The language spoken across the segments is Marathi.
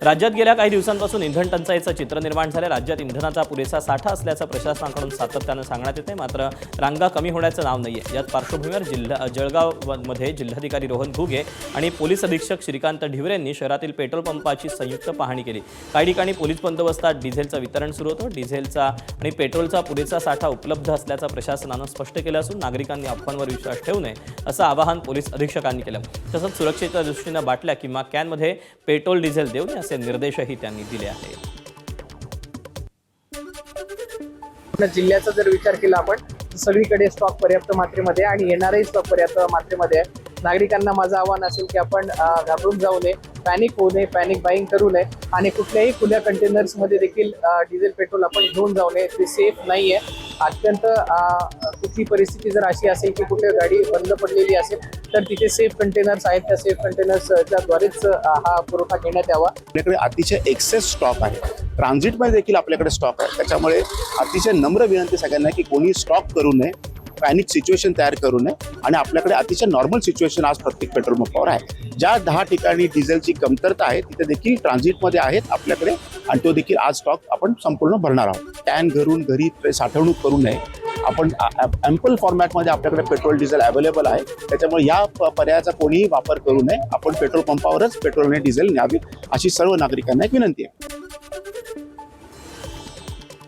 राज्यात गेल्या काही दिवसांपासून इंधन टंचाईचं चित्र निर्माण झाले। राज्यात इंधनाचा पुरेसा साठा असल्याचं प्रशासनाकडून सातत्यानं सांगण्यात येते, मात्र रांगा कमी होण्याचं नाव नाहीये। याच पार्श्वभूमीवर जळगावमध्ये जिल्हाधिकारी रोहन घुगे आणि पोलीस अधीक्षक श्रीकांत ढिवरे यांनी शहरातील पेट्रोल पंपाची संयुक्त पाहणी केली। काही ठिकाणी पोलीस बंदोबस्तात डिझेलचं वितरण सुरू होतं। डिझेलचा आणि पेट्रोलचा पुरेसा साठा उपलब्ध असल्याचं प्रशासनानं स्पष्ट केलं असून नागरिकांनी अफवांवर विश्वास ठेवू नये असं आवाहन पोलीस अधीक्षकांनी केलं। तसंच सुरक्षेच्या दृष्टीनं बाटल्या किंवा कॅनमध्ये पेट्रोल डिझेल देऊ नये असे निर्देशही त्यांनी दिले आहेत। जिल्ह्याचा जर विचार केला आपण सगळीकडे स्टॉक पर्याप्त मात्रेमध्ये आणि येणारही स्टॉक पर्याप्त मात्रेमध्ये आहे। नागरिकांना माझं आव्हान असेल की आपण घाबरून जाऊ नये, पॅनिक होऊ नये, पॅनिक बाईंग करू नये आणि कुठल्याही खुल्या कंटेनर्समध्ये देखील डिझेल पेट्रोल आपण घेऊन जाऊ नये। ते सेफ नाही आहे। अत्यंत कुठली परिस्थिती जर अशी असेल की कुठे गाडी बंद पडलेली असेल तर तिथे सेफ कंटेनर्स आहेत, त्या सेफ कंटेनर्सच्या द्वारेच हा पुरवठा घेण्यात यावा। आपल्याकडे अतिशय एक्सेस स्टॉक आहे, ट्रान्झिटमध्ये देखील आपल्याकडे स्टॉक आहे। त्याच्यामुळे अतिशय नम्र विनंती सगळ्यांना की कोणी स्टॉक करू नये, पॅनिक सिच्युएशन तयार करू नये आणि आपल्याकडे अतिशय नॉर्मल सिच्युएशन आज प्रत्येक पेट्रोल पंपावर आहे। ज्या 10 ठिकाणी डिझेलची कमतरता आहे तिथे देखील ट्रान्झिटमध्ये आहेत आपल्याकडे आणि तो देखील आज स्टॉक आपण संपूर्ण भरणार आहोत। कॅन घरून घरी साठवणूक करू नये। आपण ॲम्पल फॉर्मॅटमध्ये आपल्याकडे पेट्रोल डिझेल अवेलेबल आहे, त्याच्यामुळे या पर्यायाचा कोणीही वापर करू नये। आपण पेट्रोल पंपावरच पेट्रोल आणि डिझेल न्यावी अशी सर्व नागरिकांना एक विनंती आहे।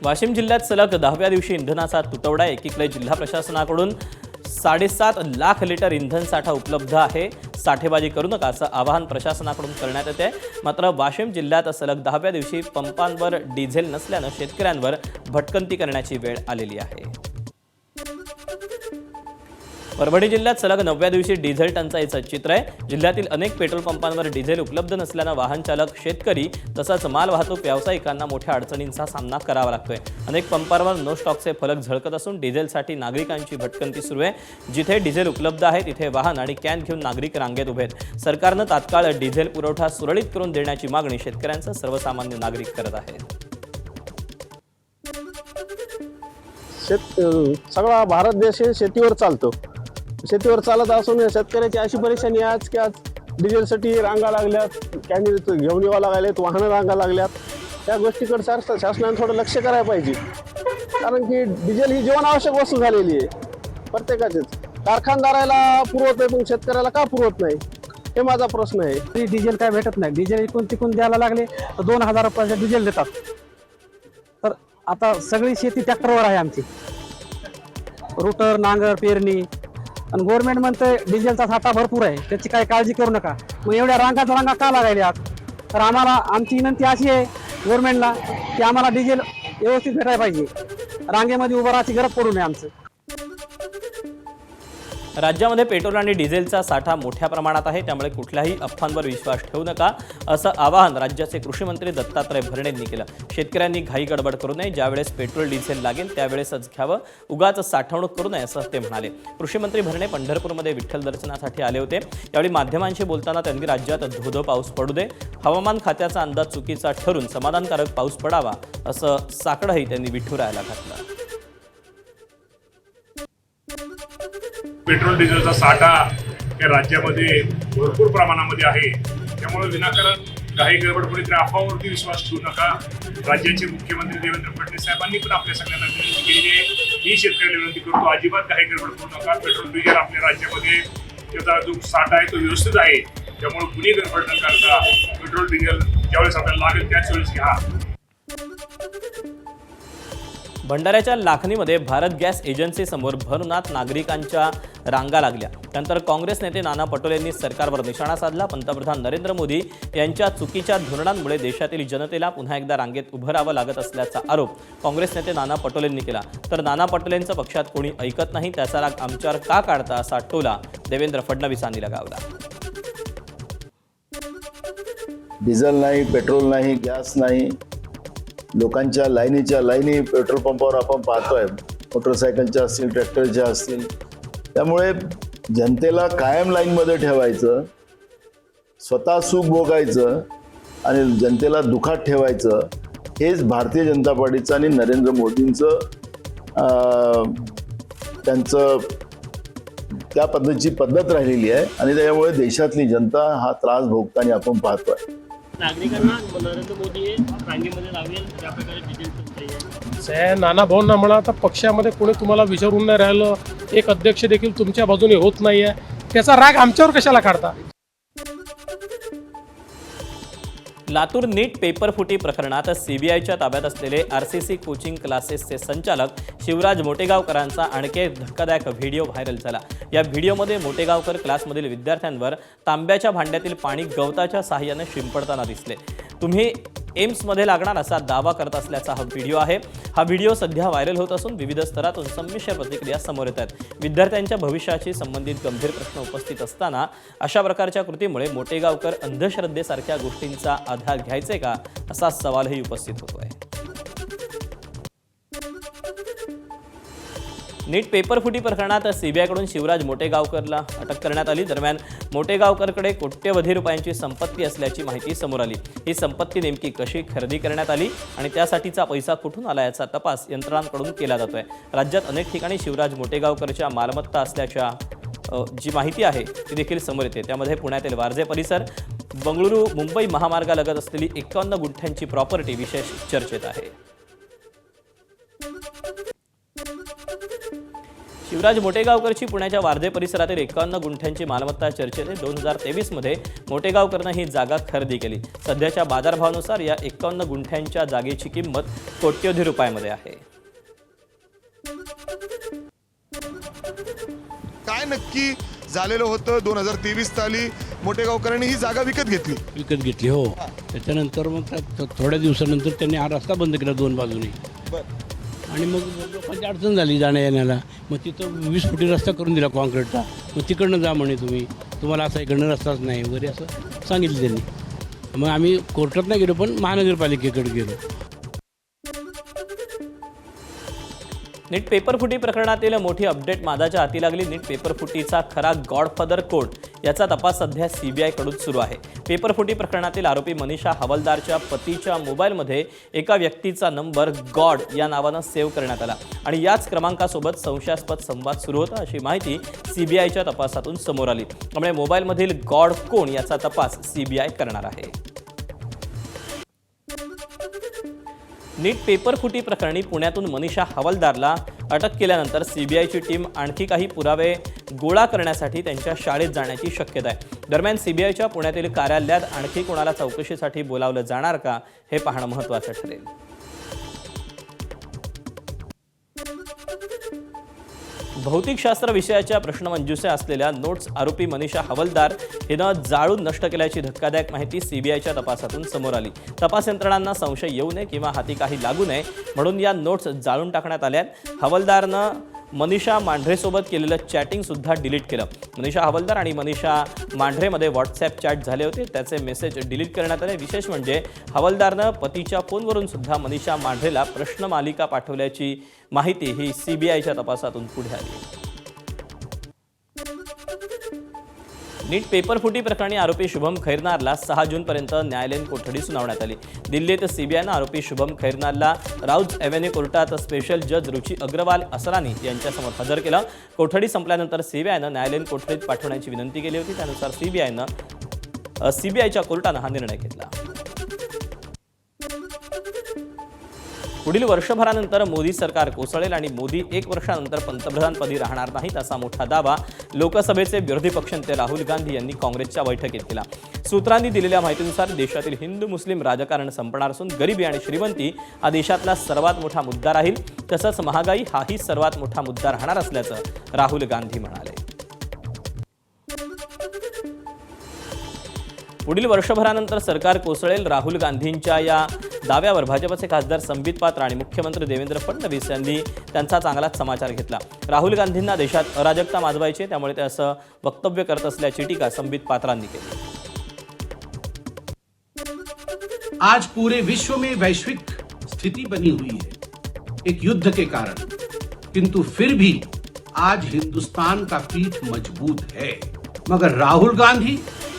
वाशिम जिल्ह्यात सलग 10व्या दिवशी इंधनाचा तुटवडा। एकीकडे जिल्हा प्रशासनाकडून 7.5 लाख लिटर इंधन साठा उपलब्ध आहे। साठेबाजी करू नका असं आवाहन प्रशासनाकडून करण्यात येते। मात्र वाशिम जिल्ह्यात सलग 10व्या दिवशी पंपांवर डिझेल नसल्यानं शेतकऱ्यांवर भटकंती करण्याची वेळ आलेली आहे। परभणी जिल्ह्यात सलग 9व्या दिवशी डिझेल टंचाईचं चित्र आहे। जिल्ह्यातील अनेक पेट्रोल पंपांवर डिझेल उपलब्ध नसल्यानं वाहन चालक, शेतकरी तसंच माल वाहतूक व्यावसायिकांना मोठ्या अडचणींचा सामना करावा लागतोय। अनेक पंपांवर नो स्टॉकचे फलक झळकत असून डिझेलसाठी नागरिकांची भटकंती सुरू आहे। जिथे डिझेल उपलब्ध आहे तिथे वाहन आणि कॅन घेऊन नागरिक रांगेत उभे आहेत। सरकारनं तात्काळ डिझेल पुरवठा सुरळीत करून देण्याची मागणी शेतकऱ्यांसह सर्वसामान्य नागरिक करत आहेत। सगळा भारत देश शेतीवर चालतो। शेतीवर चालत असून शेतकऱ्याची अशी परेशानी आज की आज डिझेलसाठी रांगा लागल्यात, कॅन घेऊन यावं लागल्यात, वाहनं रांगा लागल्यात। त्या गोष्टीकडे शासनाने थोडं लक्ष करायला पाहिजे, कारण की डिझेल ही जीवनावश्यक वस्तू झालेली आहे प्रत्येकाचीच। कारखानदाराला पुरवत आहे पण शेतकऱ्याला का पुरवत नाही हे माझा प्रश्न आहे। डिझेल काय भेटत नाही। डिझेल इकून तिकून द्यायला लागले तर 2000 रुपयाचं डिझेल देतात। तर आता सगळी शेती ट्रॅक्टरवर आहे आमची, रोटर, नांगर, पेरणी, आणि गव्हर्नमेंट म्हणते डिझेलचा साठा भरपूर आहे, त्याची काही काळजी करू नका। मग एवढ्या रांगा का लागायल्या? तर आम्हाला आमची विनंती अशी आहे गव्हर्नमेंटला की आम्हाला डिझेल व्यवस्थित भेटायला पाहिजे, रांगेमध्ये उभं राहायची गरज पडू नये आमचं। राज्यामध्ये पेट्रोल आणि डिझेलचा साठा मोठ्या प्रमाणात आहे, त्यामुळे कुठल्याही अफवांवर विश्वास ठेवू नका असं आवाहन राज्याचे कृषी मंत्री दत्तात्रय भरणे यांनी केलं। शेतकऱ्यांनी घाई गडबड करू नये, ज्यावेळेस पेट्रोल डिझेल लागेल त्यावेळेसच घ्यावं, उगाच साठवणूक करू नये असं ते म्हणाले। कृषी मंत्री भरणे पंढरपूरमध्ये विठ्ठल दर्शनासाठी आले होते। त्यावेळी माध्यमांशी बोलताना त्यांनी राज्यात धो-धो पाऊस पडू दे, हवामान खात्याचा अंदाज चुकीचा ठरून समाधानकारक पाऊस पडावा असं साकडंही त्यांनी विठुरायाला घातलं। पेट्रोल डिझेलचा साठा या राज्यामध्ये भरपूर प्रमाणामध्ये आहे, त्यामुळे विनाकारण काही गडबडपणे त्या अफवावरती विश्वास ठेवू नका। राज्याचे मुख्यमंत्री देवेंद्र फडणवीस साहेबांनी पण आपल्या सगळ्यांना विनंती केली आहे। ही शेतकऱ्यांना विनंती करतो, अजिबात काही गडबड करू नका। पेट्रोल डिझेल आपल्या राज्यामध्ये त्याचा जो साठा आहे तो व्यवस्थित आहे, त्यामुळे कुणी गडबड न करता पेट्रोल डिझेल ज्यावेळेस आपल्याला लागेल त्याच वेळेस घ्या। भंडाऱ्याच्या लाखनीमध्ये भारत गॅस एजन्सी समोर भरउन्हात नागरिकांच्या रांगा लागल्या। त्यानंतर काँग्रेस नेते नाना पटोले यांनी सरकारवर निशाणा साधला। पंतप्रधान नरेंद्र मोदी यांच्या चुकीच्या धोरणांमुळे देशातील जनतेला पुन्हा एकदा रांगेत उभं राहावं लागत असल्याचा आरोप काँग्रेस नेते नाना पटोलेंनी केला। तर नाना पटोलेंचं पक्षात कोणी ऐकत नाही, त्याचा राग आमच्यावर का काढता असा टोला देवेंद्र फडणवीसांनी लगावला। डिझेल नाही, पेट्रोल नाही, गॅस नाही, लोकांच्या लाईनी पेट्रोल पंपावर आपण पाहतोय, मोटरसायकलच्या असतील, ट्रॅक्टरच्या असतील। त्यामुळे जनतेला कायम लाईनमध्ये ठेवायचं, स्वतः सुख भोगायचं आणि जनतेला दुःखात ठेवायचं, हेच भारतीय जनता पार्टीचं आणि नरेंद्र मोदींचं त्यांचं त्या पद्धतीची पद्धत राहिलेली आहे आणि त्यामुळे देशातली जनता हा त्रास भोगताना आपण पाहतोय। नागरिकांना नरेंद्र मोदी हे रांगेमध्ये लावेल ज्या प्रकारे डिझेल टंचाई आहे. साहेब नाना भाऊंना म्हणा, आता पक्षामध्ये कोणी तुम्हाला विचारून नाही राहिलं, एक अध्यक्ष देखील तुमच्या बाजूने होत नाही आहे, त्याचा राग आमच्यावर कशाला काढता? लातूर नीट पेपर फुटी प्रकरणात सीबीआयच्या ताब्यात असलेले आरसीसी कोचिंग क्लासेसचे संचालक शिवराज मोटेगावकरांचा आणखी एक धक्कादायक व्हिडिओ व्हायरल झाला. या व्हिडिओमध्ये मोटेगावकर क्लासमधील विद्यार्थ्यांवर तांब्याच्या भांड्यातील पाणी गवताच्या साहाय्याने शिंपडताना दिसले. तुम्ही एम्समध्ये लागणार असा दावा करत असल्याचा हा व्हिडिओ आहे. हा व्हिडिओ सध्या व्हायरल होत असून विविध स्तरातून संमिश्र प्रतिक्रिया समोर येत आहेत. विद्यार्थ्यांच्या भविष्याशी संबंधित गंभीर प्रश्न उपस्थित असताना अशा प्रकारच्या कृतीमुळे मोटेगावकर अंधश्रद्धेसारख्या गोष्टींचा आधार घ्यायचे का असा सवालही उपस्थित होतोय. नीट पेपरफुटी प्रकरणात सीबीआयकडून शिवराज मोटेगावकरला अटक करण्यात आली. दरम्यान मोटेगावकरकडे कोट्यवधी रुपयांची संपत्ती असल्याची माहिती समोर आली. ही संपत्ती नेमकी कशी खरेदी करण्यात आली आणि त्यासाठीचा पैसा कुठून आला याचा तपास यंत्रणांकडून केला जातोय. राज्यात अनेक ठिकाणी शिवराज मोटेगावकरच्या मालमत्ता असल्याच्या जी माहिती आहे ती देखील समोर येते. त्यामध्ये पुण्यातील वारजे परिसर, बंगळुरू मुंबई महामार्गालगत असलेली 51 गुंठ्यांची प्रॉपर्टी विशेष चर्चेत आहे. शिवराज मोटेगावकरची पुण्याच्या वारजे परिसरातील 51 गुंठ्यांची मालमत्ता चर्चेत आहे. 2023 मध्ये मोटेगावकरनं ही जागा खरेदी केली. सध्याच्या बाजारभावानुसार या 51 गुंठ्यांच्या जागेची किंमत कोट्यवधी रुपयांमध्ये आहे. काय नक्की झालेलं होतं 2023 साली मोटेगावकरांनी ही जागा विकत घेतली हो. त्याच्यानंतर मग थोड्या दिवसानंतर त्यांनी हा रस्ता बंद केला 2 बाजूने. आणि मग लोकांची अडचण झाली जाण्या येण्याला. मग तिथं 20 फुटी रस्ता करून दिला कॉन्क्रीटचा. मग तिकडनं जा म्हणे तुम्हाला असा इकडनं रस्ताच नाही वगैरे असं सांगितलं त्यांनी. मग आम्ही कोर्टात नाही गेलो पण महानगरपालिकेकडे गेलो. नीट पेपरफुटी प्रकरणातील मोठी अपडेट मादाच्या हाती लागली. नीट पेपरफुटीचा खरा गॉडफादर कोण याचा तपास सध्या सीबीआयकडून सुरू आहे. पेपरफुटी प्रकरणातील आरोपी मनीषा हवालदारच्या पतीच्या मोबाईलमध्ये एका व्यक्तीचा नंबर गॉड या नावानं सेव्ह करण्यात आला आणि याच क्रमांकासोबत संशयास्पद संवाद सुरू होता अशी माहिती सीबीआयच्या तपासातून समोर आली. त्यामुळे मोबाईलमधील गॉड कोण याचा तपास सीबीआय करणार आहे. नीट पेपरफुटी प्रकरणी पुण्यातून मनीषा हवालदारला अटक केल्यानंतर सीबीआयची टीम आणखी काही पुरावे गोळा करण्यासाठी त्यांच्या शाळेत जाण्याची शक्यता आहे. दरम्यान सीबीआयच्या पुण्यातील कार्यालयात आणखी कोणाला चौकशीसाठी बोलावलं जाणार का हे पाहणं महत्त्वाचं ठरेल. भौतिकशास्त्र विषयाच्या प्रश्नमंजुषा असलेल्या नोट्स आरोपी मनीषा हवालदार हिनं जाळून नष्ट केल्याची धक्कादायक माहिती सीबीआयच्या तपासातून समोर आली. तपास यंत्रणांना संशय येऊ नये किंवा हाती काही लागू नये म्हणून या नोट्स जाळून टाकण्यात आल्या. हवालदारनं मनीषा मांढरेसोबत केलेलं चॅटिंग सुद्धा डिलीट केलं. मनीषा हवालदार आणि मनीषा मांढरेमध्ये व्हॉट्सॲप चॅट झाले होते, त्याचे मेसेज डिलीट करण्यात आले. विशेष म्हणजे हवालदारनं पतीच्या फोनवरून सुद्धा मनीषा मांढरेला प्रश्नमालिका पाठवल्याची माहिती ही सीबीआयच्या तपासातून पुढे आली. नीट पेपरफुटी प्रकरणी आरोपी शुभम खैरनारला 6 जूनपर्यंत न्यायालयीन कोठडी सुनावण्यात आली. दिल्लीत सीबीआयनं आरोपी शुभम खैरनारला राऊज एव्हेन्यू कोर्टात स्पेशल जज रुची अग्रवाल असरानी यांच्यासमोर हजर केलं. कोठडी संपल्यानंतर सीबीआयनं न्यायालयीन कोठडीत पाठवण्याची विनंती केली होती. त्यानुसार सीबीआयच्या कोर्टानं हा निर्णय घेतला. पुढील वर्षभरानंतर मोदी सरकार कोसळेल आणि मोदी 1 वर्षानंतर पंतप्रधानपदी राहणार नाहीत असा मोठा दावा लोकसभेचे विरोधी पक्षनेते राहुल गांधी यांनी काँग्रेसच्या बैठकीत केला. सूत्रांनी दिलेल्या माहितीनुसार देशातील हिंदू मुस्लिम राजकारण संपणार असून गरिबी आणि श्रीमंती हा देशातला सर्वात मोठा मुद्दा राहील. तसंच महागाई हाही सर्वात मोठा मुद्दा राहणार असल्याचं राहुल गांधी म्हणाले. पुढील वर्षभरानंतर सरकार कोसळेल राहुल गांधींच्या या दाव्यावर भाजपचे खासदार संबित पात्रा आणि मुख्यमंत्री देवेंद्र फडणवीस यांनी त्यांचा चांगलाच समाचार घेतला. राहुल गांधींना देशात अराजकता माजवायची त्यामुळे ते असं वक्तव्य करत असल्याची टीका संबित पात्रांनी केली. आज पूरे विश्व में वैश्विक स्थिति बनी हुई है एक युद्ध के कारण, किंतु फिर भी आज हिंदुस्तान का पीठ मजबूत है. मगर राहुल गांधी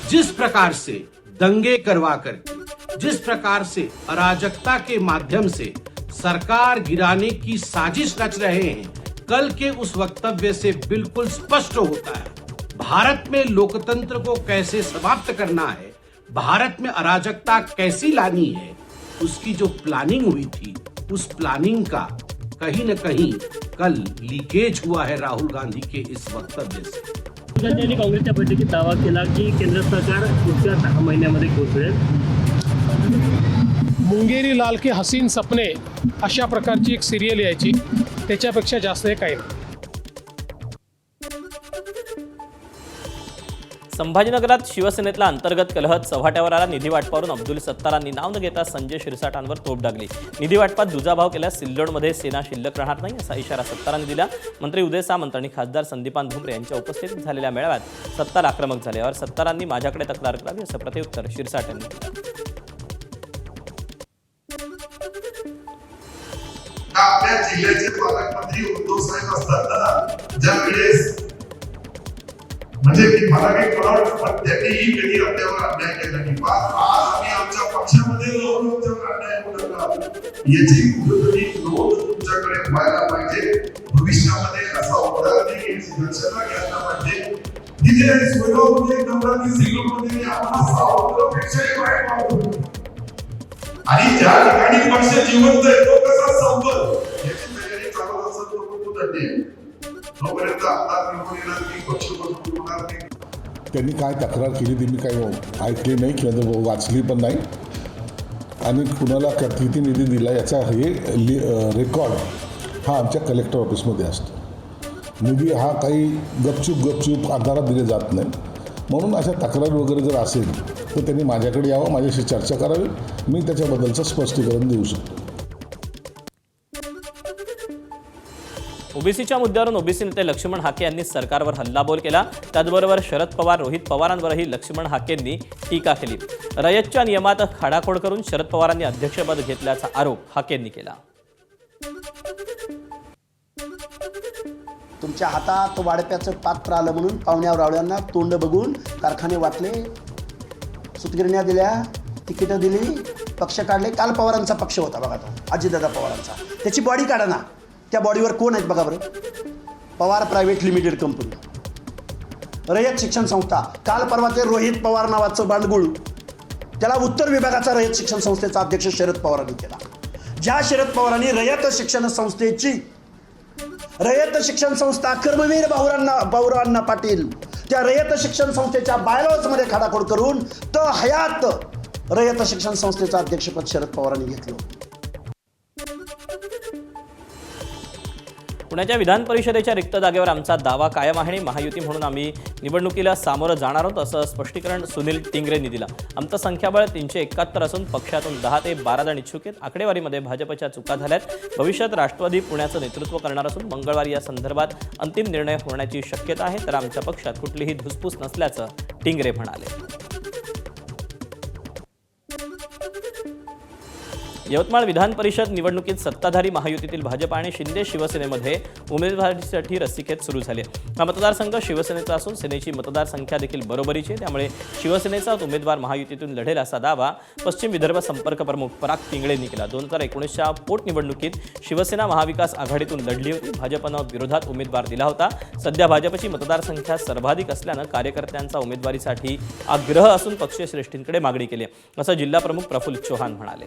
जिस प्रकार से दंगे करवा करके, जिस प्रकार से अराजकता के माध्यम से सरकार गिराने की साजिश रच रहे हैं, कल के उस वक्तव्य से बिल्कुल स्पष्ट होता है भारत में लोकतंत्र को कैसे समाप्त करना है, भारत में अराजकता कैसी लानी है उसकी जो प्लानिंग हुई थी, उस प्लानिंग का कहीं न कहीं कल लीकेज हुआ है राहुल गांधी के इस वक्तव्य से। त्यांनी काँग्रेसच्या बैठकीत दावा केला की केंद्र सरकार पुढच्या 10 महिन्यामध्ये कोसळेल. मुंगेरी लाल के हसीन सपने अशा प्रकारची एक सिरियल यायची, त्याच्यापेक्षा जास्त हे काही नाही. संभाजीनगरात शिवसेनेतला अंतर्गत कलह चव्हाट्यावर आला. निधी वाटपावरून अब्दुल सत्तारांनी नाव न घेता संजय शिरसाटांवर तोफ डागली. निधी वाटपात दुजाभाव केल्यास सिल्लोडमध्ये सेना शिल्लक राहणार नाही असा इशारा सत्तारांनी दिला. मंत्री उदय सामंत आणि खासदार संदीपान भुमरे यांच्या उपस्थितीत झालेल्या मेळाव्यात सत्तार आक्रमक झाले. यावर सत्तारांनी माझ्याकडे तक्रार करावी असं प्रत्युत्तर शिरसाटांनी दिलं. आपल्या जिल्ह्याचे पालकमंत्री उद्धव साहेब असताना ज्या वेळेस म्हणजे की मला काही कोणावर त्यांनीही कधी आपल्यावर अन्याय केला नाही. आज आम्ही आमच्या पक्षामध्ये लोक तुमच्यावर अन्याय होणार याची कुठेतरी नोंद तुमच्याकडे व्हायला पाहिजे. भविष्यामध्ये असा होणार नाही याची दक्षता घ्यायला पाहिजे. तिथे सोयगावमध्ये नवरात्री सिल्लोडमध्ये आपण सावधपेक्षाही वाईट वागतो आणि ज्या ठिकाणी पक्ष जिवंत आहे तो कसा संपल याची तयारी चालू असत तो दंडे तोपर्यंत आमदार निवडून येणार नाही, पक्ष मजबूत होणार नाही. त्यांनी काय तक्रार केली ती मी काही ऐकली नाही किंवा वाचली पण नाही. आणि कुणाला किती निधी दिला याचा हे रेकॉर्ड हा आमच्या कलेक्टर ऑफिसमध्ये असतो. निधी हा काही गपचूप अंधारात दिले जात नाही. म्हणून अशा तक्रारी वगैरे जर असेल तर त्यांनी माझ्याकडे यावं, माझ्याशी चर्चा करावी. मी त्याच्याबद्दलचं स्पष्टीकरण देऊ शकतो. ओबीसीच्या मुद्द्यावरून ओबीसी नेते लक्ष्मण हाके यांनी सरकारवर हल्लाबोल केला. त्याचबरोबर शरद पवार, रोहित पवारांवरही लक्ष्मण हाकेंनी टीका केली. रयतच्या नियमात खाडाखोड करून शरद पवारांनी अध्यक्षपद घेतल्याचा आरोप हाकेंनी केला. तुमच्या हातात वाढप्याचं पात्र आलं म्हणून पाहुण्या रावळ्यांना तोंड बघून कारखाने वाटले, सुतगिरण्या दिल्या, तिकीटं दिली, पक्ष काढले. काल पवारांचा पक्ष होता बघा, तो अजितदादा पवारांचा. त्याची बॉडी काढा ना. त्या बॉडीवर कोण आहेत बघा बरं. पवार प्रायव्हेट लिमिटेड कंपनी, रयत शिक्षण संस्था. काल परवा ते रोहित पवार नावाचं बांडगुळ, त्याला उत्तर विभागाचा रयत शिक्षण संस्थेचा अध्यक्ष शरद पवारांनी केला. ज्या शरद पवारांनी रयत शिक्षण संस्थेची, रयत शिक्षण संस्था कर्मवीर भाऊराव पाटील, त्या रयत शिक्षण संस्थेच्या बायलॉजमध्ये खाडाखोड करून तो हयात रयत शिक्षण संस्थेचं अध्यक्षपद शरद पवारांनी घेतलं. पुण्याच्या विधान परिषदेच्या रिक्त जागेवर आमचा दावा कायम आहे आणि महायुती म्हणून आम्ही निवडणुकीला सामोरं जाणार आहोत असं स्पष्टीकरण सुनील टिंगरेंनी दिलं. आमचं संख्याबळ 371 असून पक्षातून 10 ते 12 जण इच्छुक आहेत. आकडेवारीमध्ये भाजपच्या चुका झाल्यात. भविष्यात राष्ट्रवादी पुण्याचं नेतृत्व करणार असून मंगळवारी या संदर्भात अंतिम निर्णय होण्याची शक्यता आहे. तर आमच्या पक्षात कुठलीही धुसफूस नसल्याचं टिंगरे म्हणाले. यवतमाळ विधान परिषद निवडणुकीत सत्ताधारी महायुतीतील भाजप आणि शिंदे शिवसेनेमध्ये उमेदवारीसाठी रस्सीखेच सुरू झाली. हा मतदारसंघ शिवसेनेचा असून सेनेची मतदार संख्या देखील बरोबरीची आहे. त्यामुळे शिवसेनेचा उमेदवार महायुतीतून लढेल असा दावा पश्चिम विदर्भ संपर्क प्रमुख पराग पिंगळेंनी केला. 2019च्या पोटनिवडणुकीत शिवसेना महाविकास आघाडीतून लढली होती. भाजपनं विरोधात उमेदवार दिला होता. सध्या भाजपची मतदारसंख्या सर्वाधिक असल्यानं कार्यकर्त्यांचा उमेदवारीसाठी आग्रह असून पक्षश्रेष्ठींकडे मागणी केली असं जिल्हा प्रमुख प्रफुल्ल चव्हाण म्हणाले.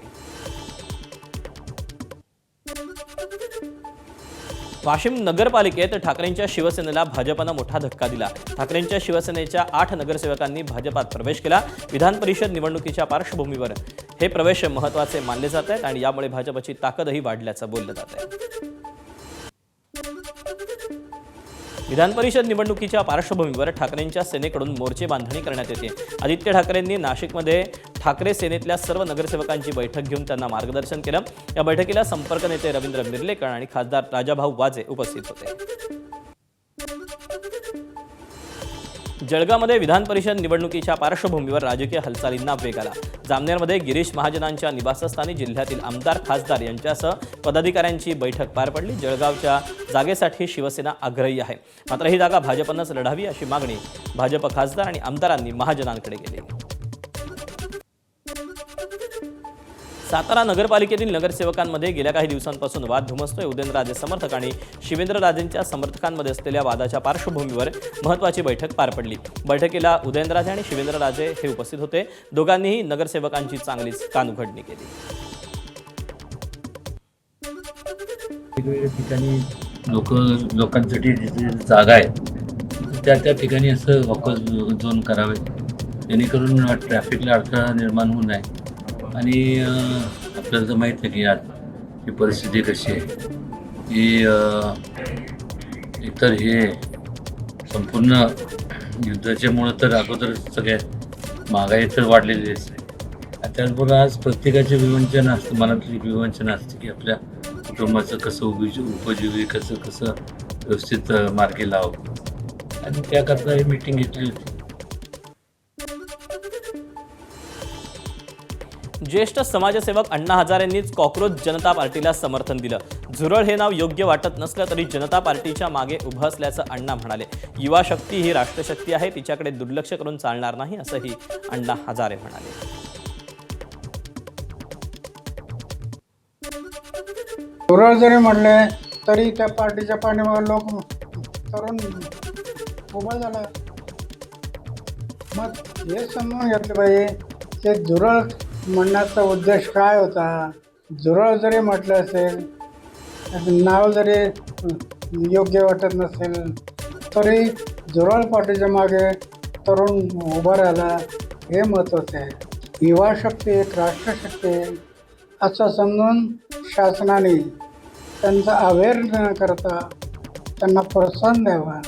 वाशिम नगरपालिकेत ठाकरेंच्या शिवसेनेला भाजपनं मोठा धक्का दिला. ठाकरेंच्या शिवसेनेच्या 8 नगरसेवकांनी भाजपात प्रवेश केला. विधान परिषद निवडणुकीच्या पार्श्वभूमीवर हे प्रवेश महत्त्वाचे मानले जात आहेत आणि यामुळे भाजपची ताकदही वाढल्याचं बोललं जात आहे. विधान परिषद निवडणुकीच्या पार्श्वभूमीवर ठाकरेंच्या सेनेकडून मोर्चे बांधणी करण्यात येते. आदित्य ठाकरेंनी नाशिकमध्ये ठाकरे सेनेतल्या सर्व नगरसेवकांची बैठक घेऊन त्यांना मार्गदर्शन केलं. या बैठकीला संपर्क नेते रवींद्र मिर्लेकर आणि खासदार राजाभाऊ वाजे उपस्थित होते. जळगावमध्ये विधान परिषद निवडणुकीच्या पार्श्वभूमीवर राजकीय हालचालींना वेग आला. जामनेरमध्ये गिरीश महाजनांच्या निवासस्थानी जिल्ह्यातील आमदार खासदार यांच्यासह पदाधिकाऱ्यांची बैठक पार पडली. जळगावच्या जागेसाठी शिवसेना आग्रही आहे. मात्र ही जागा भाजपनंच लढावी अशी मागणी भाजप खासदार आणि आमदारांनी महाजनांकडे केली. सातारा नगरपालिकेतील नगरसेवकांमध्ये गेल्या काही दिवसांपासून वाद धुमसतोय. उदयनराजे समर्थक आणि शिवेंद्रराजेंच्या समर्थकांमध्ये असलेल्या वादाच्या पार्श्वभूमीवर महत्त्वाची बैठक पार पडली. बैठकीला उदयनराजे आणि शिवेंद्रराजे हे उपस्थित होते. दोघांनीही नगरसेवकांची चांगलीच कानउघडणी केली. वेगवेगळ्या ठिकाणी लोकांसाठी जिथे जागा आहे त्या ठिकाणी असं वॉकर्स झोन करावे, जेणेकरून ट्रॅफिकला अडथळा निर्माण होऊ नये. आणि आपल्याला तर माहीत आहे की आज ही परिस्थिती कशी आहे की एकतर हे संपूर्ण युद्धाच्यामुळं तर अगोदर सगळ्या महागाई तर वाढलेली असते आणि त्याचबरोबर आज प्रत्येकाचे विवंचन असतं, मनातली विवंचन असते की आपल्या कुटुंबाचं कसं उपजीवी कसं व्यवस्थित मार्गी लावावं आणि त्याकरता ही मीटिंग घेतली होती. ज्येष्ठ समाजसेवक अण्णा हजारेंनीच कॉक्रोच जनता पार्टीला समर्थन दिलं. झुरळ हे नाव योग्य वाटत नसलं तरी जनता पार्टीच्या मागे उभं असल्याचं अण्णा म्हणाले. युवा शक्ती ही राष्ट्रशक्ती आहे, तिच्याकडे दुर्लक्ष करून चालणार नाही असंही अण्णा हजारे म्हणाले. झुरळ जरी म्हणले तरी त्या पार्टीच्या पाठीमागे लोक तरुण उभा झाला. मग हे समजून घेतलं पाहिजे की झुरळ म्हणण्याचा उद्देश काय होता. झुरळ जरी म्हटलं असेल, नाव जरी योग्य वाटत नसेल तरी झुरळ पार्टीच्या मागे तरुण उभा राहिला हे महत्त्वाचं आहे. युवा शक्ती एक राष्ट्रशक्ती आहे असं समजून शासनाने त्यांचा अवेअर न करता त्यांना प्रोत्साहन द्यावं.